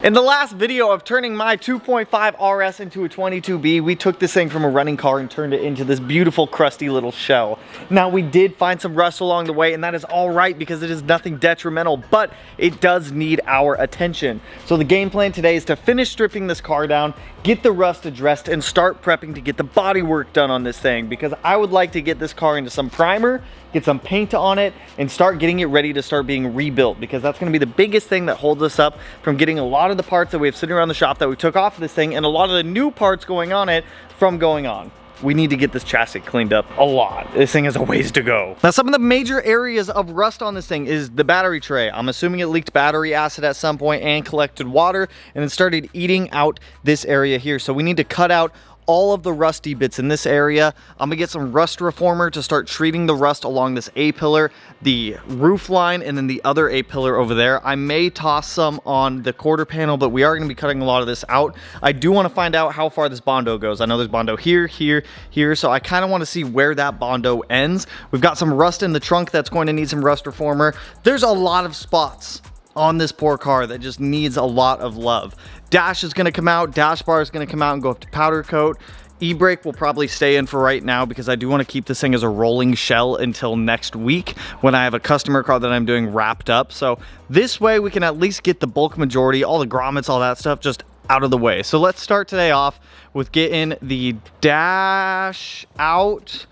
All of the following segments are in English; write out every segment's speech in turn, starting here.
In the last video of turning my 2.5RS into a 22B, we took this thing from a running car and turned it into this beautiful crusty little shell. Now we did find some rust along the way, and that is all right because it is nothing detrimental, but it does need our attention. So the game plan today is to finish stripping this car down, get the rust addressed, and start prepping to get the body work done on this thing, because I would like to get this car into some primer, get some paint on it, and start getting it ready to start being rebuilt, because that's going to be the biggest thing that holds us up from getting a lot of the parts that we have sitting around the shop that we took off of this thing and a lot of the new parts going on it from going on. We need to get this chassis cleaned up a lot. This thing has a ways to go. Now, some of the major areas of rust on this thing is the battery tray. I'm assuming it leaked battery acid at some point and collected water and then started eating out this area here. So we need to cut out all of the rusty bits in this area. I'm gonna get some rust reformer to start treating the rust along this A-pillar, the roof line, and then the other A-pillar over there. I may toss some on the quarter panel, but we are gonna be cutting a lot of this out. I do wanna find out how far this Bondo goes. I know there's Bondo here, here, here, so I kinda wanna see where that Bondo ends. We've got some rust in the trunk that's going to need some rust reformer. There's a lot of spots on this poor car that just needs a lot of love. Dash is gonna come out, dash bar is gonna come out and go up to powder coat. E-brake will probably stay in for right now because I do want to keep this thing as a rolling shell until next week when I have a customer car that I'm doing wrapped up. So this way we can at least get the bulk majority, all the grommets, all that stuff just out of the way. So let's start today off with getting the dash out.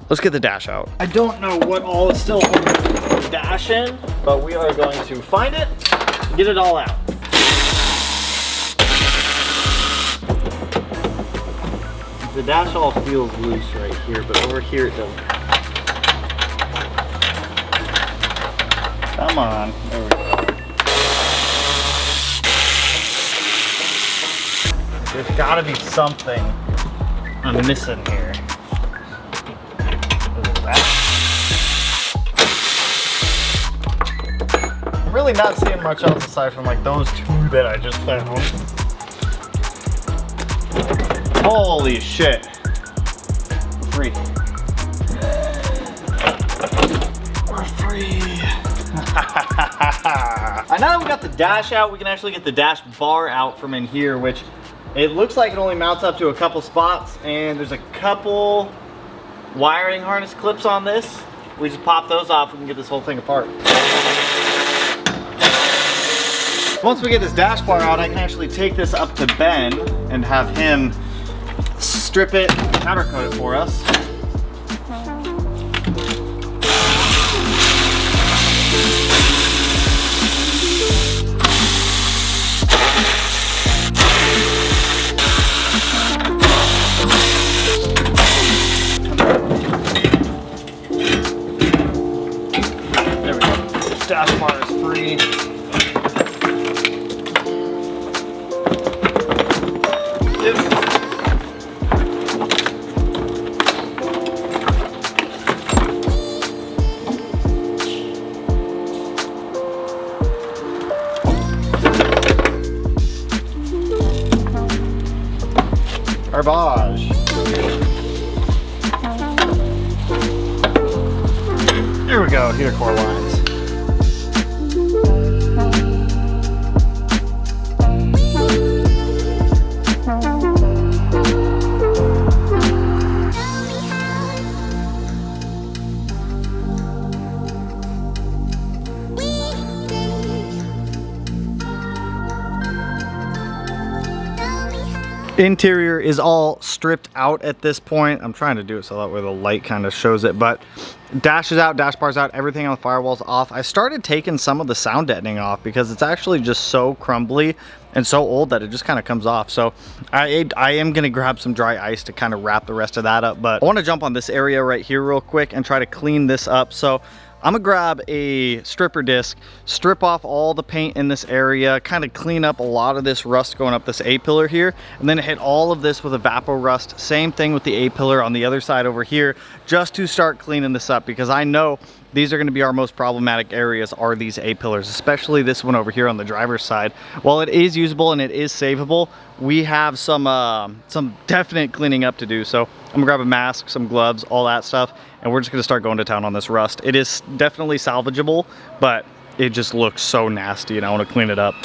Let's get the dash out. I don't know what all is still holding the dash in, but we are going to find it and get it all out. The dash all feels loose right here, but over here it doesn't. Come on, there we go. There's gotta be something I'm missing here. I'm really not seeing much else aside from like those two that I just found. Holy shit. We're free. We're free. Now that we got the dash out, we can actually get the dash bar out from in here, which it looks like it only mounts up to a couple spots, and there's a couple wiring harness clips on this. We just pop those off, we can get this whole thing apart. Once we get this dash bar out, I can actually take this up to Ben and have him strip it, powder coat it for us. There we go. This dash bar is free. Garbage. Here we go, heater core lines. Interior is all stripped out at this point. I'm trying to do it so that way the light kind of shows it, but dash is out, dash bar's out, everything on the firewall's off. I started taking some of the sound deadening off because it's actually just so crumbly and so old that it just kind of comes off. So I am gonna grab some dry ice to kind of wrap the rest of that up, but I want to jump on this area right here real quick and try to clean this up. So I'm gonna grab a stripper disc, strip off all the paint in this area, kind of clean up a lot of this rust going up this A-pillar here, and then hit all of this with a Vapo Rust. Same thing with the A-pillar on the other side over here, just to start cleaning this up, because I know these are gonna be our most problematic areas, are these A-pillars, especially this one over here on the driver's side. While it is usable and it is savable, we have some definite cleaning up to do. So I'm gonna grab a mask, some gloves, all that stuff, and we're just gonna start going to town on this rust. It is definitely salvageable, but it just looks so nasty and I wanna clean it up.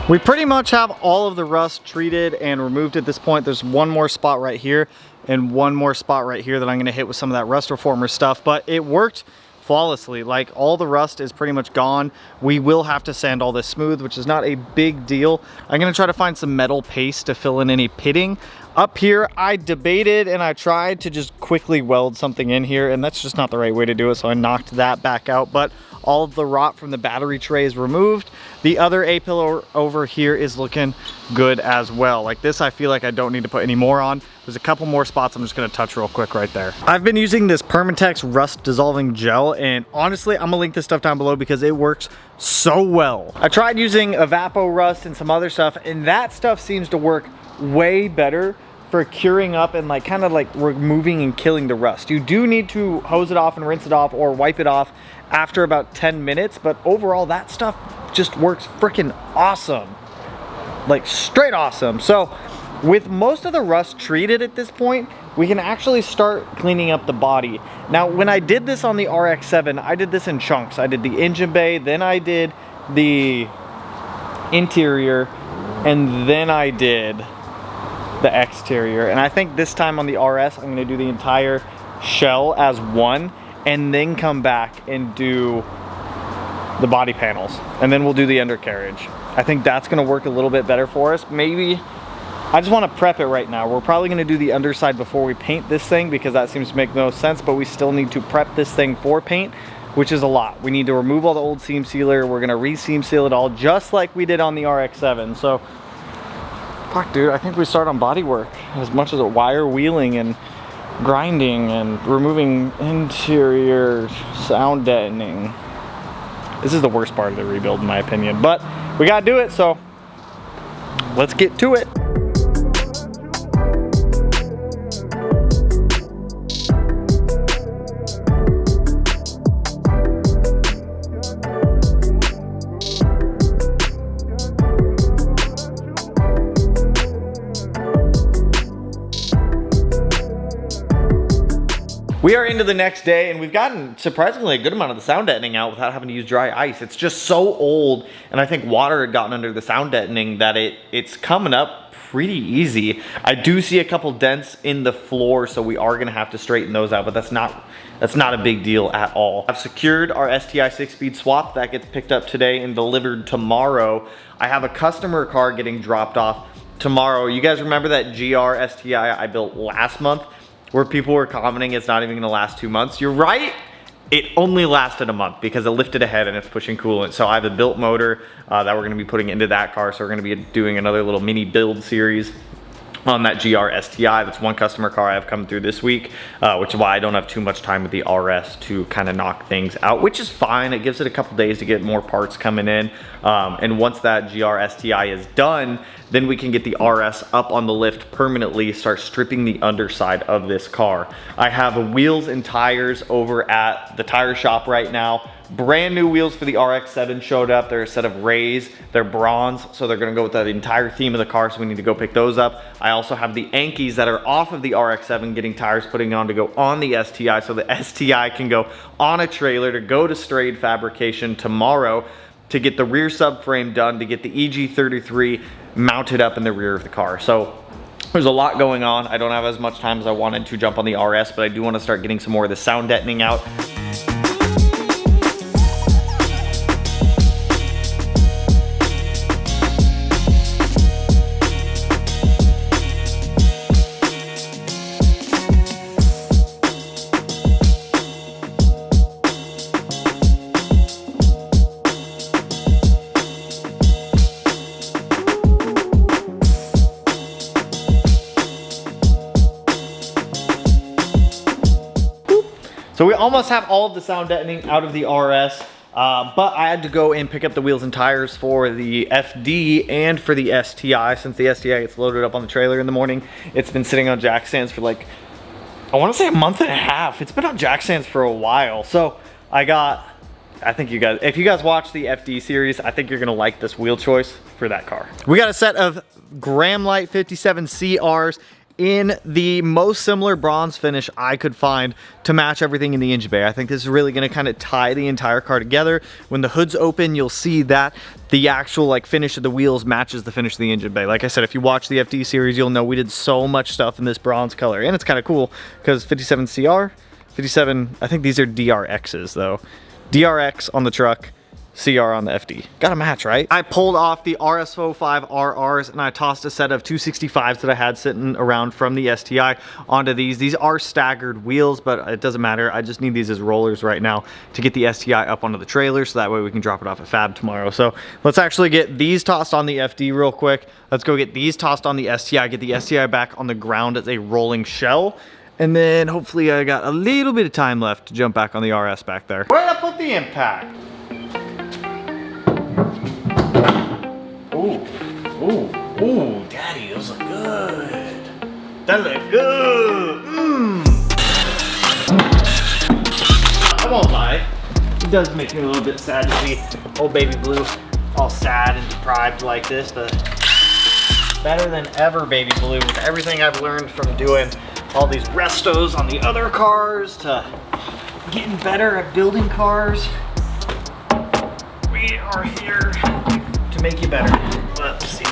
We pretty much have all of the rust treated and removed at this point. There's one more spot right here and one more spot right here that I'm gonna hit with some of that rust reformer stuff, but it worked flawlessly. Like, all the rust is pretty much gone. We will have to sand all this smooth, which is not a big deal. I'm gonna try to find some metal paste to fill in any pitting. Up here, I debated and I tried to just quickly weld something in here, and that's just not the right way to do it, so I knocked that back out. But all of the rot from the battery tray is removed. The other A-pillar over here is looking good as well. Like this, I feel like I don't need to put any more on. There's a couple more spots I'm just gonna touch real quick right there. I've been using this Permatex rust dissolving gel, and honestly, I'm gonna link this stuff down below because it works so well. I tried using Evapo Rust and some other stuff, and that stuff seems to work way better for curing up and like kind of like removing and killing the rust. You do need to hose it off and rinse it off or wipe it off after about 10 minutes, but overall that stuff just works freaking awesome. Like straight awesome. So with most of the rust treated at this point, we can actually start cleaning up the body. Now, when I did this on the RX-7, I did this in chunks. I did the engine bay, then I did the interior, and then I did the exterior. And I think this time on the RS, I'm gonna do the entire shell as one, and then come back and do the body panels, and then we'll do the undercarriage. I think that's gonna work a little bit better for us. Maybe, I just wanna prep it right now. We're probably gonna do the underside before we paint this thing because that seems to make no sense, but we still need to prep this thing for paint, which is a lot. We need to remove all the old seam sealer. We're gonna re-seam seal it all just like we did on the RX-7. So, fuck dude, I think we start on body work as much as a wire wheeling and grinding and removing interior sound deadening. This is the worst part of the rebuild in my opinion, but we gotta do it, so let's get to it. We are into the next day, and we've gotten surprisingly a good amount of the sound deadening out without having to use dry ice. It's just so old, and I think water had gotten under the sound deadening that it's coming up pretty easy. I do see a couple dents in the floor, so we are gonna have to straighten those out, but that's not a big deal at all. I've secured our R-STi 6-speed swap. That gets picked up today and delivered tomorrow. I have a customer car getting dropped off tomorrow. You guys remember that R-STi I built last month, where people were commenting it's not even gonna last 2 months? You're right, it only lasted a month because it lifted ahead and it's pushing coolant. So I have a built motor that we're gonna be putting into that car. So we're gonna be doing another little mini build series on that R-STi. That's one customer car I have come through this week, which is why I don't have too much time with the RS to kind of knock things out, which is fine. It gives it a couple days to get more parts coming in. And once that R-STi is done, then we can get the RS up on the lift permanently, start stripping the underside of this car. I have wheels and tires over at the tire shop right now. Brand new wheels for the RX-7 showed up. They're a set of Rays. They're bronze, so they're gonna go with the entire theme of the car, so we need to go pick those up. I also have the Ankies that are off of the RX-7 getting tires putting on to go on the STi, so the STi can go on a trailer to go to Strayed Fabrication tomorrow to get the rear subframe done, to get the EG33 mounted up in the rear of the car. So there's a lot going on. I don't have as much time as I wanted to jump on the RS, but I do want to start getting some more of the sound deadening out. So we almost have all of the sound deadening out of the RS, but I had to go and pick up the wheels and tires for the FD and for the STi. Since the STi gets loaded up on the trailer in the morning, it's been sitting on jack stands for like, I want to say a month and a half. It's been on jack stands for a while. So I think you guys, if you guys watch the FD series, I think you're gonna like this wheel choice for that car. We got a set of Graham Light 57 CRs in the most similar bronze finish I could find to match everything in the engine bay. I think this is really gonna kind of tie the entire car together. When the hood's open, you'll see that the actual like finish of the wheels matches the finish of the engine bay. Like I said, if you watch the FD series, you'll know we did so much stuff in this bronze color. And it's kind of cool because 57 CR, 57, I think these are DRXs though. DRX on the truck, CR on the FD. Gotta match, right? I pulled off the R-STi and I tossed a set of 265s that I had sitting around from the STI onto these. These are staggered wheels, but it doesn't matter. I just need these as rollers right now to get the STI up onto the trailer so that way we can drop it off at Fab tomorrow. So let's actually get these tossed on the FD real quick. Let's go get these tossed on the STI, get the STI back on the ground as a rolling shell. And then hopefully I got a little bit of time left to jump back on the RS back there. Where'd I put the impact? Ooh, ooh, ooh, daddy, those look good. That look good. I won't lie. It does make me a little bit sad to see old baby blue all sad and deprived like this, but better than ever baby blue with everything I've learned from doing all these restos on the other cars to getting better at building cars. We are here to make you better. Let's see.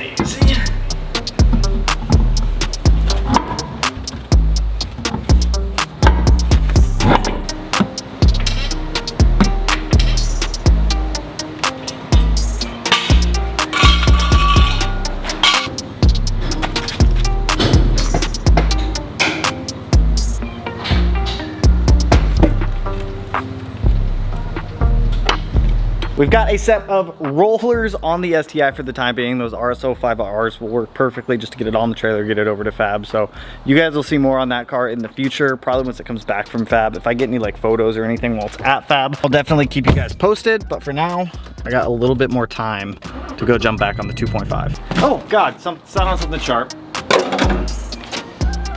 We've got a set of rollers on the STI for the time being. Those R-STi will work perfectly just to get it on the trailer, get it over to Fab. So you guys will see more on that car in the future, probably once it comes back from Fab. If I get any like photos or anything while it's at Fab, I'll definitely keep you guys posted. But for now, I got a little bit more time to go jump back on the 2.5. Oh God, sat on something sharp.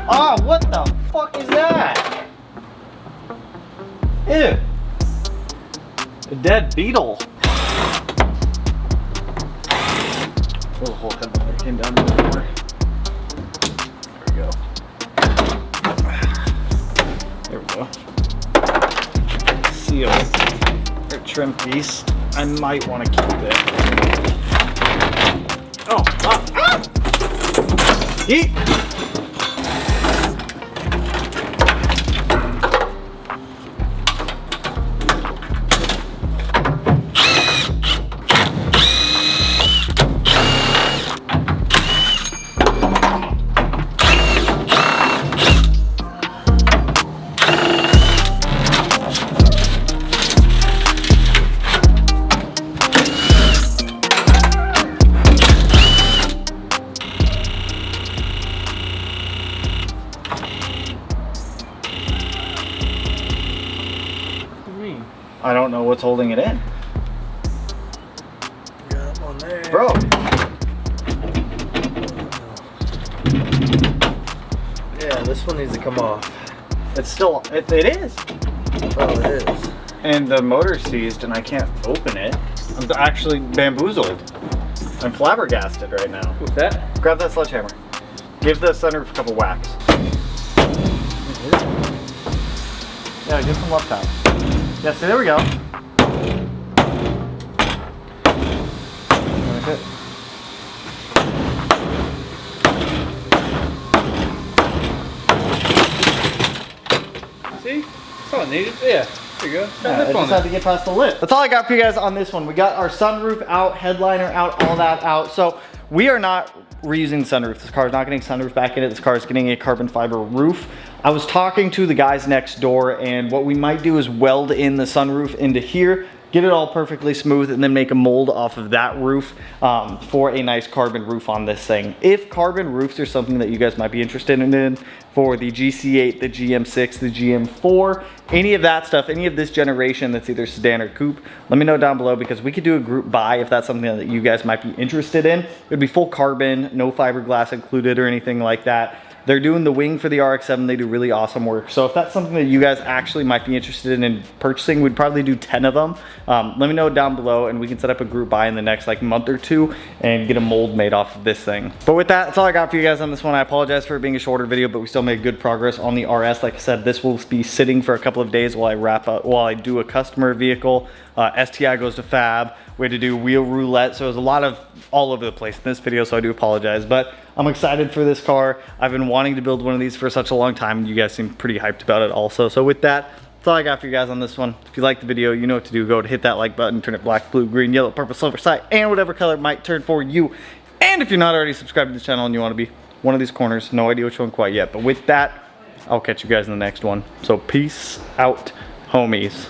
Oh, what the fuck is that? Ew. A dead beetle. Oh, the whole headliner came down the floor. There we go. There we go. Seal or trim piece. I might want to keep it. Oh, ah! Yeet! I don't know what's holding it in. Got one there. Bro. Yeah, this one needs to come off. It's still, it is. Oh, it is. And the motor's seized and I can't open it. I'm actually bamboozled. I'm flabbergasted right now. What's that? Grab that sledgehammer. Give the sunroof a couple whacks. Yeah, give some left tap. Yeah, see, there we go. That's it. See? That's all I needed. Yeah, there you go. Yeah, I just had to get past the lip. That's all I got for you guys on this one. We got our sunroof out, headliner out, all that out. So we are not reusing sunroof. This car is not getting sunroof back in it. This car is getting a carbon fiber roof. I was talking to the guys next door, and what we might do is weld in the sunroof into here, get it all perfectly smooth, and then make a mold off of that roof for a nice carbon roof on this thing. If carbon roofs are something that you guys might be interested in for the GC8, the GM6, the GM4, any of that stuff, any of this generation that's either sedan or coupe, let me know down below because we could do a group buy if that's something that you guys might be interested in. It would be full carbon, no fiberglass included or anything like that. They're doing the wing for the RX-7. They do really awesome work. So if that's something that you guys actually might be interested in purchasing, we'd probably do 10 of them. Let me know down below and we can set up a group buy in the next like month or two and get a mold made off of this thing. But with that, that's all I got for you guys on this one. I apologize for it being a shorter video, but we still made good progress on the RS. Like I said, this will be sitting for a couple of days while I do a customer vehicle. R-STi goes to fab. We had to do wheel roulette, so it was a lot of all over the place in this video, so I do apologize. But I'm excited for this car. I've been wanting to build one of these for such a long time, and you guys seem pretty hyped about it also. So with that, that's all I got for you guys on this one. If you like the video, you know what to do. Go to hit that like button, turn it black, blue, green, yellow, purple, silver, side, and whatever color it might turn for you. And if you're not already subscribed to the channel and you want to be one of these corners, no idea which one quite yet, but with that, I'll catch you guys in the next one. So peace out, homies.